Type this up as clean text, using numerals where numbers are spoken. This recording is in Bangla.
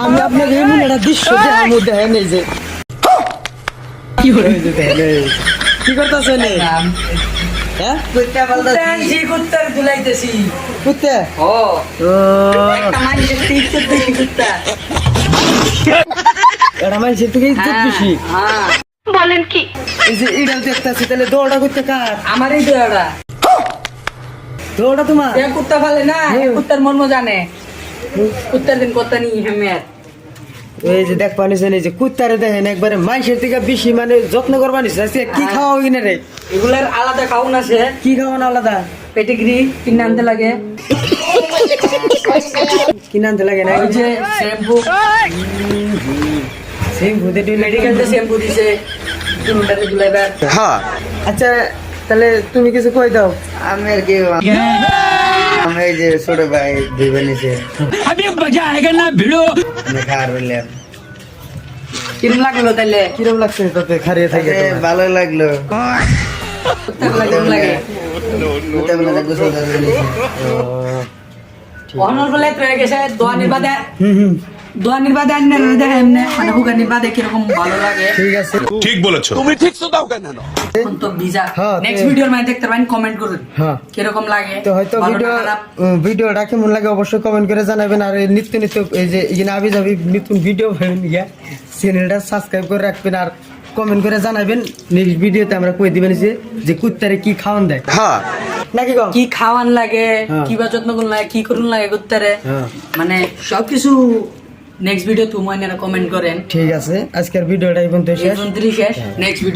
আমি আপনাকে এমন একটা দৃশ্য দেখার মধ্যে নেই যে কি করে কি করতেছেন? হ্যাঁ কুত্তা বলতেছি কুত্তার দুলাইতেছি কুত্তে ও একটা মানুষের ইজ্জত বেশি কুত্তা এটা মানুষের থেকে ইজ্জত বেশি। হ্যাঁ বলেন কি? এই যে এটাও দেখতেছি, তাহলে দৌড়া করতে কার? আমারই দেওয়া দৌড়া তোমার? যে কুত্তা পালে না কুত্তার মর্ম জানে কুত্তার দিন কত নি হেমের এই যে দেখ পানিছেন, এই যে কুত্তারে দেখেন একবারে মানুষের থেকে বেশি মানে যত্ন করবা নিছে। আজকে কি খাওয়া কিনা রে? এগুলার আলাদা খাওন আছে কি খাওয়ানো আলাদা? পেটিগ্রি কিনে আনতে লাগে কিনে আনতে লাগে না? ওই যে শ্যাম্পু সেম ভূতে মেডিকেল যে শ্যাম্পু দিছে তিনটাতে দুলাইবার আচ্ছা তাহলে তুমি কিছু কই দাও। আমি আর কি আমি এই যে ছোট ভাই দুই বানিয়েছে अभी मजा आएगा ना भिड़ो। আমি খাওয়ার বললাম কিরম লাগলো তাইলে কিরম লাগছে তোকে খারিয়ে থাকে? ভালো লাগলো কুত্তার লাগে লাগে মোটামুটি গোসল করে নিয়েছি। অনর বলে রয়ে গেছে দোয়ানির বাদে হুম দোয়ানির বাদে আন্নের দেখে এমনি মানে হুগানির বাদে কিরকম ভালো লাগে ঠিক আছে। ঠিক বলেছো। এখন তো ভিজা হ্যাঁ, নেক্সট ভিডিওর মধ্যে দেখতে পারেন কমেন্ট করুন হ্যাঁ কিরকম লাগে তো হয়তো ভালো না খারাপ। ভিডিওটা কেমন লাগে অবশ্যই কমেন্ট করে জানাবেন। আর এই নিত্য নিত্য এই যে এখানে আবি যাবি নতুন ভিডিও পাবেন গিয়া চ্যানেলটা সাবস্ক্রাইব করে রাখবেন আর কমেন্ট করে জানাবেন। নেক্সট ভিডিওতে আমরা কই দিবেন যে কুত্তারে কি খাওয়ান দেয় নাকি কম কি খাওয়ান লাগে হ্যাঁ। কি বা যত্ন করুন লাগে কি করুন লাগে কুত্তারে হ্যাঁ। মানে সবকিছু নেক্সট ভিডিও তুমি কমেন্ট করেন ঠিক আছে, আজকের ভিডিওটা এই পর্যন্ত শেষ। শেষ নেক্সট ভিডিও